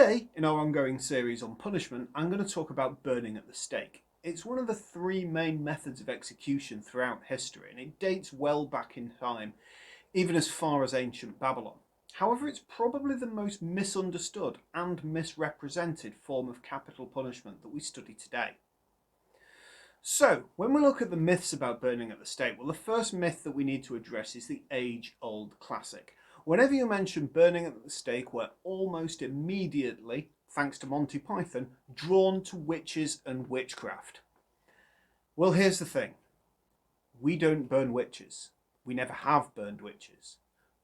Today, in our ongoing series on punishment, I'm going to talk about burning at the stake. It's one of the three main methods of execution throughout history, and it dates well back in time, even as far as ancient Babylon. However, it's probably the most misunderstood and misrepresented form of capital punishment that we study today. So, when we look at the myths about burning at the stake, well, the first myth that we need to address is the age-old classic. Whenever you mention burning at the stake, we're almost immediately, thanks to Monty Python, drawn to witches and witchcraft. Well, here's the thing. We don't burn witches. We never have burned witches.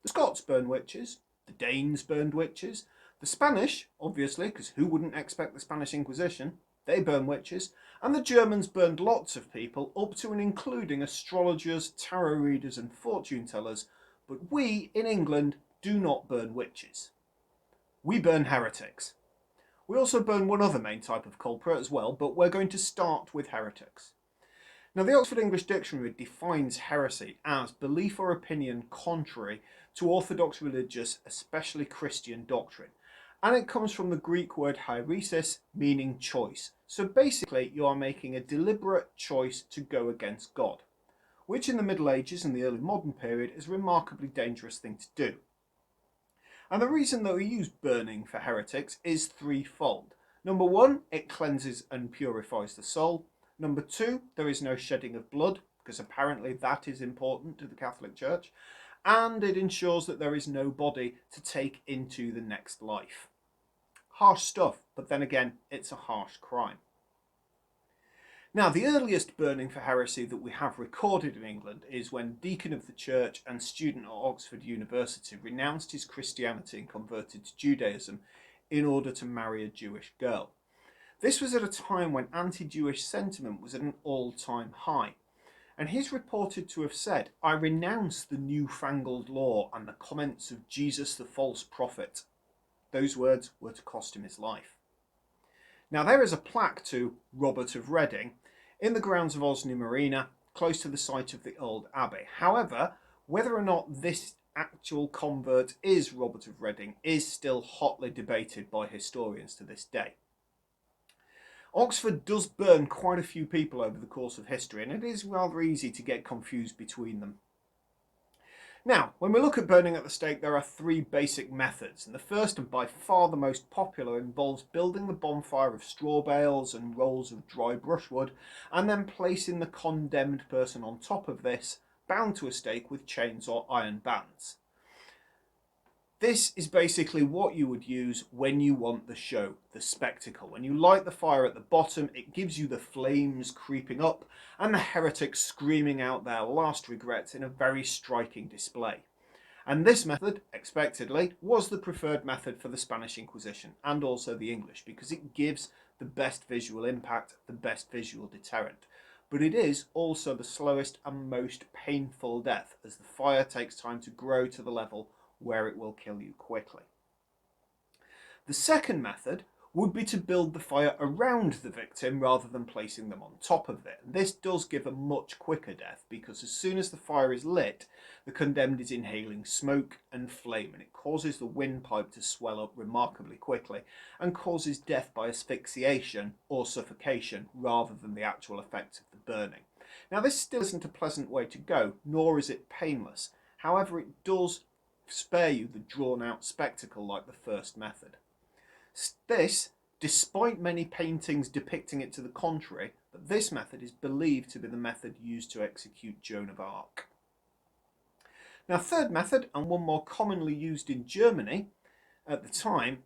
The Scots burned witches. The Danes burned witches. The Spanish, obviously, because who wouldn't expect the Spanish Inquisition? They burn witches. And the Germans burned lots of people, up to and including astrologers, tarot readers and fortune tellers. But we, in England, do not burn witches. We burn heretics. We also burn one other main type of culprit as well, but we're going to start with heretics. Now, the Oxford English Dictionary defines heresy as belief or opinion contrary to orthodox religious, especially Christian doctrine. And it comes from the Greek word hairesis, meaning choice. So basically, you are making a deliberate choice to go against God, which in the Middle Ages and the early modern period is a remarkably dangerous thing to do. And the reason that we use burning for heretics is threefold. Number one, it cleanses and purifies the soul. Number two, there is no shedding of blood, because apparently that is important to the Catholic Church. And it ensures that there is no body to take into the next life. Harsh stuff, but then again, it's a harsh crime. Now, the earliest burning for heresy that we have recorded in England is when Deacon of the Church and student at Oxford University renounced his Christianity and converted to Judaism in order to marry a Jewish girl. This was at a time when anti-Jewish sentiment was at an all-time high. And he's reported to have said, "I renounce the newfangled law and the comments of Jesus the false prophet." Those words were to cost him his life. Now, there is a plaque to Robert of Reading in the grounds of Osney Marina, close to the site of the old abbey. However, whether or not this actual convert is Robert of Reading is still hotly debated by historians to this day. Oxford does burn quite a few people over the course of history, and it is rather easy to get confused between them. Now, when we look at burning at the stake, there are three basic methods, and the first and by far the most popular involves building the bonfire of straw bales and rolls of dry brushwood, and then placing the condemned person on top of this, bound to a stake with chains or iron bands. This is basically what you would use when you want the show, the spectacle. When you light the fire at the bottom, it gives you the flames creeping up and the heretics screaming out their last regrets in a very striking display. And this method, expectedly, was the preferred method for the Spanish Inquisition and also the English, because it gives the best visual impact, the best visual deterrent. But it is also the slowest and most painful death, as the fire takes time to grow to the level where it will kill you quickly. The second method would be to build the fire around the victim rather than placing them on top of it. This does give a much quicker death, because as soon as the fire is lit, the condemned is inhaling smoke and flame, and it causes the windpipe to swell up remarkably quickly and causes death by asphyxiation or suffocation rather than the actual effect of the burning. Now, this still isn't a pleasant way to go, nor is it painless. However, it does spare you the drawn-out spectacle like the first method. This, despite many paintings depicting it to the contrary, but this method is believed to be the method used to execute Joan of Arc. Now, third method, and one more commonly used in Germany at the time,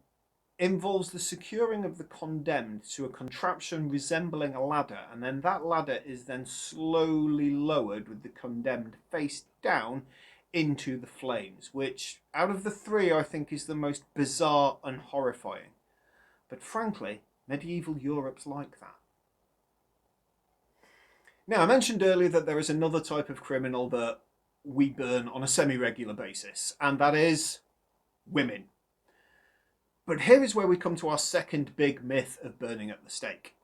involves the securing of the condemned to a contraption resembling a ladder, and then that ladder is then slowly lowered with the condemned face down into the flames, which out of the three I think is the most bizarre and horrifying. But frankly, medieval Europe's like that. Now, I mentioned earlier that there is another type of criminal that we burn on a semi-regular basis, and that is women. But here is where we come to our second big myth of burning at the stake.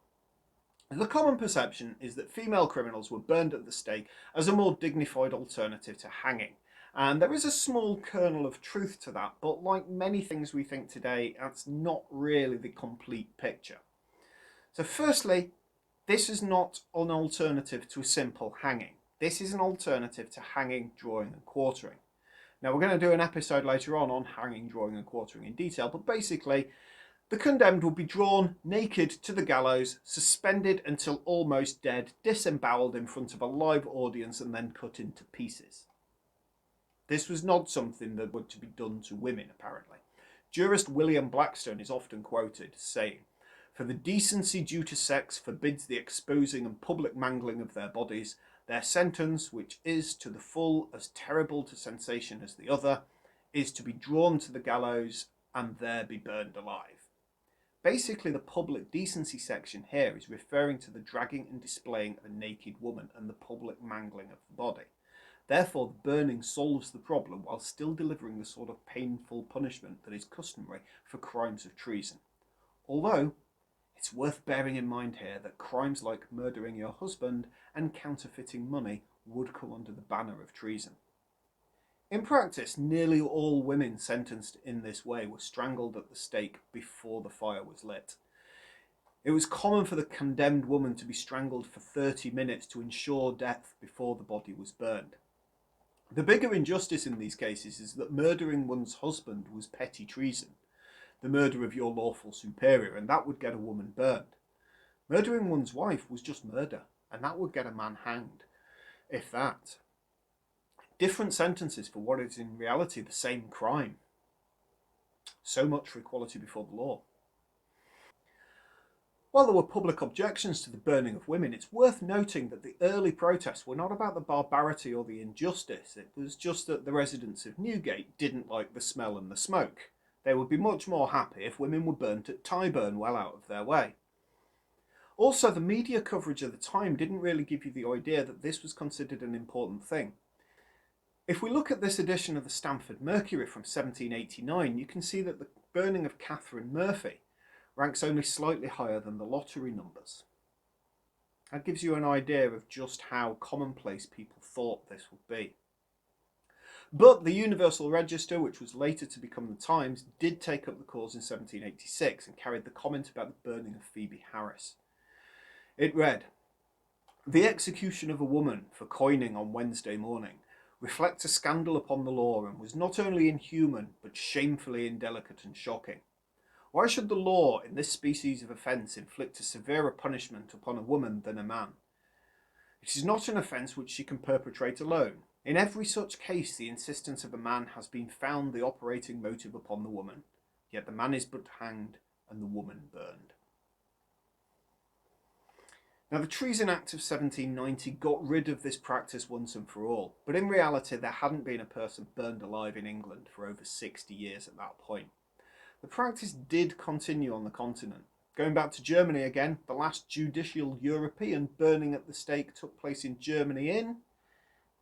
The common perception is that female criminals were burned at the stake as a more dignified alternative to hanging. And there is a small kernel of truth to that, but like many things we think today, that's not really the complete picture. So firstly, this is not an alternative to a simple hanging. This is an alternative to hanging, drawing and quartering. Now we're going to do an episode later on hanging, drawing and quartering in detail, but basically the condemned would be drawn naked to the gallows, suspended until almost dead, disemboweled in front of a live audience and then cut into pieces. This was not something that would to be done to women, apparently. Jurist William Blackstone is often quoted saying, "For the decency due to sex forbids the exposing and public mangling of their bodies, their sentence, which is to the full as terrible to sensation as the other, is to be drawn to the gallows and there be burned alive." Basically, the public decency section here is referring to the dragging and displaying of a naked woman and the public mangling of the body. Therefore, the burning solves the problem while still delivering the sort of painful punishment that is customary for crimes of treason. Although, it's worth bearing in mind here that crimes like murdering your husband and counterfeiting money would come under the banner of treason. In practice, nearly all women sentenced in this way were strangled at the stake before the fire was lit. It was common for the condemned woman to be strangled for 30 minutes to ensure death before the body was burned. The bigger injustice in these cases is that murdering one's husband was petty treason, the murder of your lawful superior, and that would get a woman burned. Murdering one's wife was just murder, and that would get a man hanged, if that. Different sentences for what is in reality the same crime. So much for equality before the law. While there were public objections to the burning of women, it's worth noting that the early protests were not about the barbarity or the injustice. It was just that the residents of Newgate didn't like the smell and the smoke. They would be much more happy if women were burnt at Tyburn, well out of their way. Also, the media coverage at the time didn't really give you the idea that this was considered an important thing. If we look at this edition of the Stamford Mercury from 1789, you can see that the burning of Catherine Murphy ranks only slightly higher than the lottery numbers. That gives you an idea of just how commonplace people thought this would be. But the Universal Register, which was later to become the Times, did take up the cause in 1786 and carried the comment about the burning of Phoebe Harris. It read, "The execution of a woman for coining on Wednesday morning reflects a scandal upon the law and was not only inhuman but shamefully indelicate and shocking. Why should the law in this species of offence inflict a severer punishment upon a woman than a man? It is not an offence which she can perpetrate alone. In every such case the insistence of a man has been found the operating motive upon the woman, yet the man is but hanged and the woman burned." Now, the Treason Act of 1790 got rid of this practice once and for all, but in reality there hadn't been a person burned alive in England for over 60 years at that point. The practice did continue on the continent. Going back to Germany again, the last judicial European burning at the stake took place in Germany in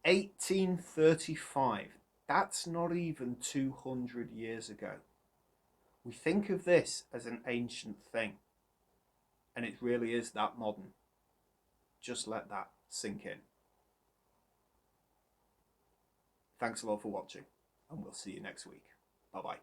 1835. That's not even 200 years ago. We think of this as an ancient thing, and it really is that modern. Just let that sink in. Thanks a lot for watching, and we'll see you next week. Bye-bye.